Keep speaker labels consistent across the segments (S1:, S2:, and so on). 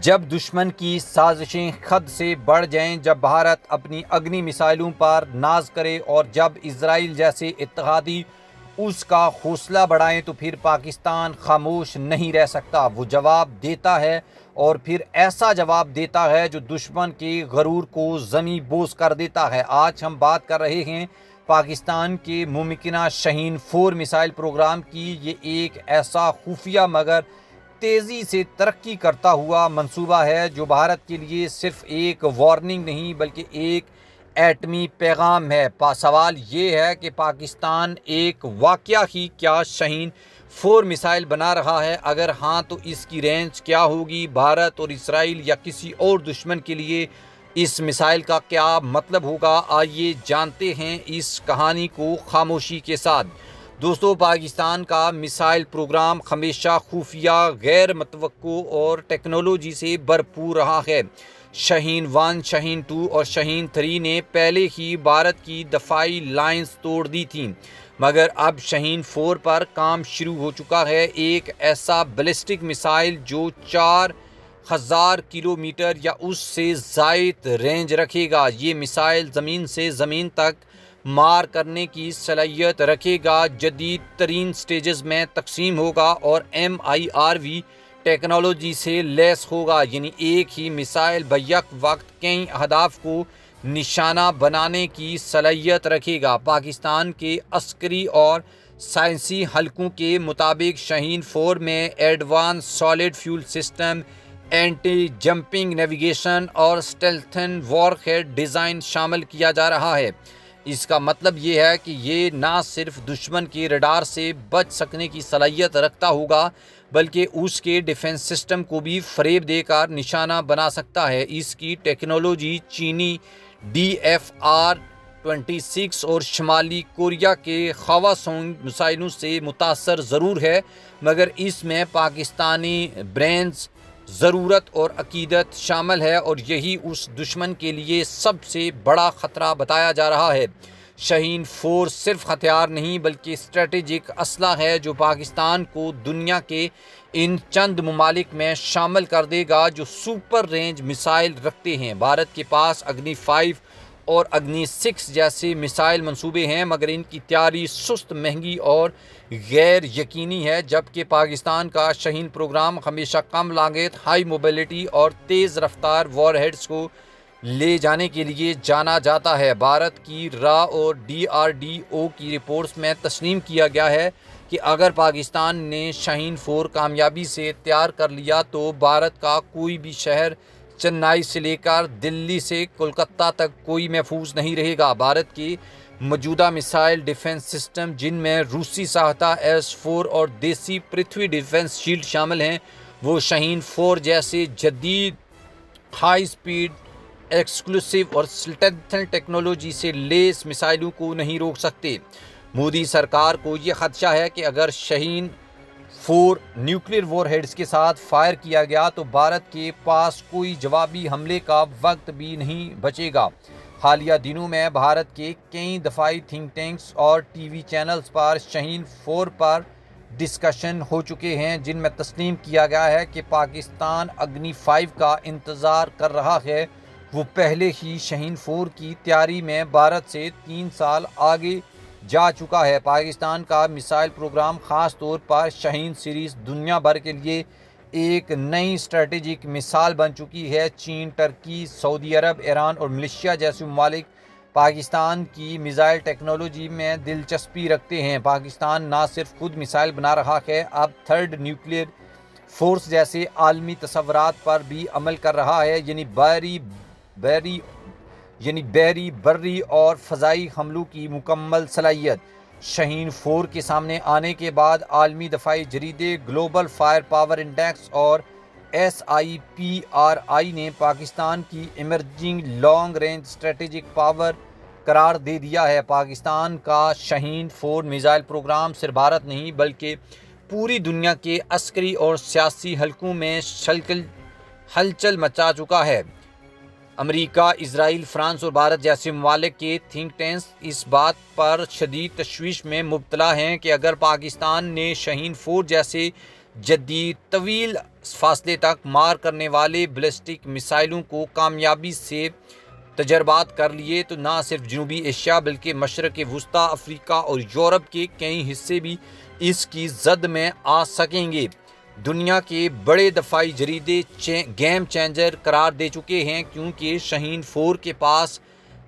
S1: جب دشمن کی سازشیں حد سے بڑھ جائیں، جب بھارت اپنی اگنی میزائلوں پر ناز کرے اور جب اسرائیل جیسے اتحادی اس کا حوصلہ بڑھائیں تو پھر پاکستان خاموش نہیں رہ سکتا۔ وہ جواب دیتا ہے، اور پھر ایسا جواب دیتا ہے جو دشمن کے غرور کو زمیں بوس کر دیتا ہے۔ آج ہم بات کر رہے ہیں پاکستان کے ممکنہ شاہین 4 میزائل پروگرام کی۔ یہ ایک ایسا خفیہ مگر تیزی سے ترقی کرتا ہوا منصوبہ ہے جو بھارت کے لیے صرف ایک وارننگ نہیں بلکہ ایک ایٹمی پیغام ہے۔ سوال یہ ہے کہ پاکستان ایک واقعہ ہی کیا شاہین 4 میزائل بنا رہا ہے؟ اگر ہاں تو اس کی رینج کیا ہوگی؟ بھارت اور اسرائیل یا کسی اور دشمن کے لیے اس میزائل کا کیا مطلب ہوگا؟ آئیے جانتے ہیں اس کہانی کو خاموشی کے ساتھ۔ دوستو، پاکستان کا میزائل پروگرام ہمیشہ خفیہ، غیر متوقع اور ٹیکنالوجی سے بھرپور رہا ہے۔ شاہین 1، شاہین 2 اور شاہین 3 نے پہلے ہی بھارت کی دفاعی لائنز توڑ دی تھیں، مگر اب شاہین 4 پر کام شروع ہو چکا ہے۔ ایک ایسا بیلسٹک میزائل جو 4000 کلومیٹر یا اس سے زائد رینج رکھے گا۔ یہ میزائل زمین سے زمین تک مار کرنے کی صلاحیت رکھے گا، جدید ترین سٹیجز میں تقسیم ہوگا اور MIRV ٹیکنالوجی سے لیس ہوگا، یعنی ایک ہی میزائل بیک وقت کئی اہداف کو نشانہ بنانے کی صلاحیت رکھے گا۔ پاکستان کے عسکری اور سائنسی حلقوں کے مطابق شاہین 4 میں advance solid fuel system, anti jumping navigation اور اسٹیلتھن وارہیڈ ڈیزائن شامل کیا جا رہا ہے۔ اس کا مطلب یہ ہے کہ یہ نہ صرف دشمن کے ریڈار سے بچ سکنے کی صلاحیت رکھتا ہوگا بلکہ اس کے ڈیفنس سسٹم کو بھی فریب دے کر نشانہ بنا سکتا ہے۔ اس کی ٹیکنالوجی چینی DFR-26 اور شمالی کوریا کے خواسونگ میزائلوں سے متاثر ضرور ہے، مگر اس میں پاکستانی برینز، ضرورت اور عقیدت شامل ہے، اور یہی اس دشمن کے لیے سب سے بڑا خطرہ بتایا جا رہا ہے۔ شاہین 4 صرف ہتھیار نہیں بلکہ اسٹریٹجک اسلحہ ہے جو پاکستان کو دنیا کے ان چند ممالک میں شامل کر دے گا جو سپر رینج میزائل رکھتے ہیں۔ بھارت کے پاس اگنی 5 اور اگنی 6 جیسے میزائل منصوبے ہیں، مگر ان کی تیاری سست، مہنگی اور غیر یقینی ہے، جبکہ پاکستان کا شاہین پروگرام ہمیشہ کم لاگت، ہائی موبیلٹی اور تیز رفتار وار ہیڈز کو لے جانے کے لیے جانا جاتا ہے۔ بھارت کی را اور DRDO کی رپورٹس میں تسلیم کیا گیا ہے کہ اگر پاکستان نے شاہین 4 کامیابی سے تیار کر لیا تو بھارت کا کوئی بھی شہر، چنئی سے لے کر دلی سے کولکتہ تک، کوئی محفوظ نہیں رہے گا۔ بھارت کے موجودہ میزائل ڈیفنس سسٹم، جن میں روسی ساختہ S-4 اور دیسی پرتھوی ڈیفنس شیلڈ شامل ہیں، وہ شاہین 4 جیسے جدید، ہائی سپیڈ، ایکسکلوسیو اور اسٹیلتھ ٹیکنالوجی سے لیس میزائلوں کو نہیں روک سکتے۔ مودی سرکار کو یہ خدشہ ہے کہ اگر شاہین 4 نیوکلیئر وار ہیڈز کے ساتھ فائر کیا گیا تو بھارت کے پاس کوئی جوابی حملے کا وقت بھی نہیں بچے گا۔ حالیہ دنوں میں بھارت کے کئی دفاعی تھنک ٹینکس اور TV چینلز پر شاہین 4 پر ڈسکشن ہو چکے ہیں، جن میں تسلیم کیا گیا ہے کہ پاکستان اگنی 5 کا انتظار کر رہا ہے۔ وہ پہلے ہی شاہین 4 کی تیاری میں بھارت سے 3 سال آگے جا چکا ہے۔ پاکستان کا میزائل پروگرام، خاص طور پر شاہین سیریز، دنیا بھر کے لیے ایک نئی اسٹریٹجک مثال بن چکی ہے۔ چین، ترکی، سعودی عرب، ایران اور ملیشیا جیسے ممالک پاکستان کی میزائل ٹیکنالوجی میں دلچسپی رکھتے ہیں۔ پاکستان نہ صرف خود میزائل بنا رہا ہے، اب تھرڈ نیوکلیئر فورس جیسے عالمی تصورات پر بھی عمل کر رہا ہے، یعنی بحری، بری اور فضائی حملوں کی مکمل صلاحیت۔ شاہین 4 کے سامنے آنے کے بعد عالمی دفاعی جریدے گلوبل فائر پاور انڈیکس اور SIPRI نے پاکستان کی emerging long range strategic power قرار دے دیا ہے۔ پاکستان کا شاہین 4 میزائل پروگرام صرف بھارت نہیں بلکہ پوری دنیا کے عسکری اور سیاسی حلقوں میں ہلچل مچا چکا ہے۔ امریکہ، اسرائیل، فرانس اور بھارت جیسے ممالک کے تھنک ٹینکس اس بات پر شدید تشویش میں مبتلا ہیں کہ اگر پاکستان نے شاہین 4 جیسے جدید، طویل فاصلے تک مار کرنے والے بیلسٹک میزائلوں کو کامیابی سے تجربات کر لیے تو نہ صرف جنوبی ایشیا بلکہ مشرق وسطیٰ، افریقہ اور یورپ کے کئی حصے بھی اس کی زد میں آ سکیں گے۔ دنیا کے بڑے دفاعی جریدے گیم چینجر قرار دے چکے ہیں، کیونکہ شاہین 4 کے پاس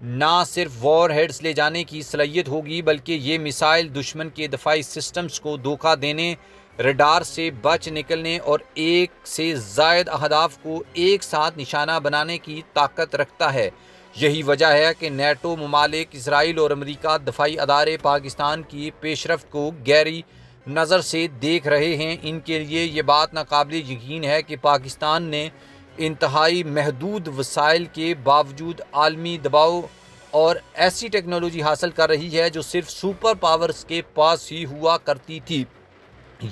S1: نہ صرف وار ہیڈز لے جانے کی صلاحیت ہوگی بلکہ یہ میزائل دشمن کے دفاعی سسٹمز کو دھوکہ دینے، ریڈار سے بچ نکلنے اور ایک سے زائد اہداف کو ایک ساتھ نشانہ بنانے کی طاقت رکھتا ہے۔ یہی وجہ ہے کہ نیٹو ممالک، اسرائیل اور امریکہ دفاعی ادارے پاکستان کی پیش رفت کو گہری نظر سے دیکھ رہے ہیں۔ ان کے لیے یہ بات ناقابل یقین ہے کہ پاکستان نے انتہائی محدود وسائل کے باوجود عالمی دباؤ اور ایسی ٹیکنالوجی حاصل کر رہی ہے جو صرف سپر پاورز کے پاس ہی ہوا کرتی تھی۔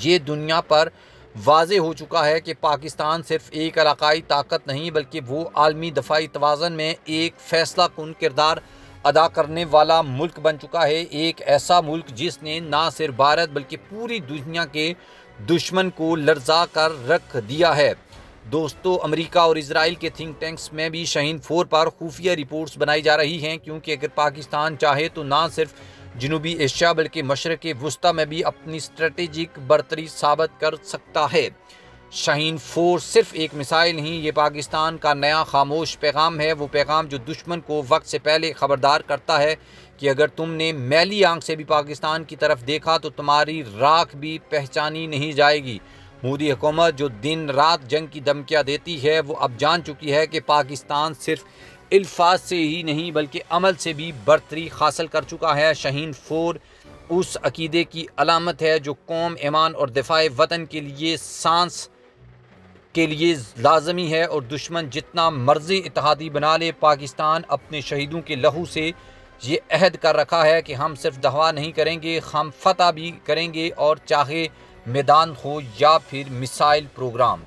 S1: یہ دنیا پر واضح ہو چکا ہے کہ پاکستان صرف ایک علاقائی طاقت نہیں بلکہ وہ عالمی دفاعی توازن میں ایک فیصلہ کن کردار ادا کرنے والا ملک بن چکا ہے، ایک ایسا ملک جس نے نہ صرف بھارت بلکہ پوری دنیا کے دشمن کو لرزا کر رکھ دیا ہے۔ دوستو، امریکہ اور اسرائیل کے تھنک ٹینکس میں بھی شاہین 4 پر خفیہ رپورٹس بنائی جا رہی ہیں، کیونکہ اگر پاکستان چاہے تو نہ صرف جنوبی ایشیا بلکہ مشرق وسطیٰ میں بھی اپنی اسٹریٹجک برتری ثابت کر سکتا ہے۔ شاہین 4 صرف ایک میزائل نہیں، یہ پاکستان کا نیا خاموش پیغام ہے، وہ پیغام جو دشمن کو وقت سے پہلے خبردار کرتا ہے کہ اگر تم نے میلی آنکھ سے بھی پاکستان کی طرف دیکھا تو تمہاری راکھ بھی پہچانی نہیں جائے گی۔ مودی حکومت جو دن رات جنگ کی دھمکیاں دیتی ہے، وہ اب جان چکی ہے کہ پاکستان صرف الفاظ سے ہی نہیں بلکہ عمل سے بھی برتری حاصل کر چکا ہے۔ شاہین 4 اس عقیدے کی علامت ہے جو قوم، ایمان اور دفاع وطن کے لیے سانس کے لیے لازمی ہے، اور دشمن جتنا مرضی اتحادی بنا لے، پاکستان اپنے شہیدوں کے لہو سے یہ عہد کر رکھا ہے کہ ہم صرف دفاع نہیں کریں گے، ہم فتح بھی کریں گے، اور چاہے میدان ہو یا پھر میزائل پروگرام۔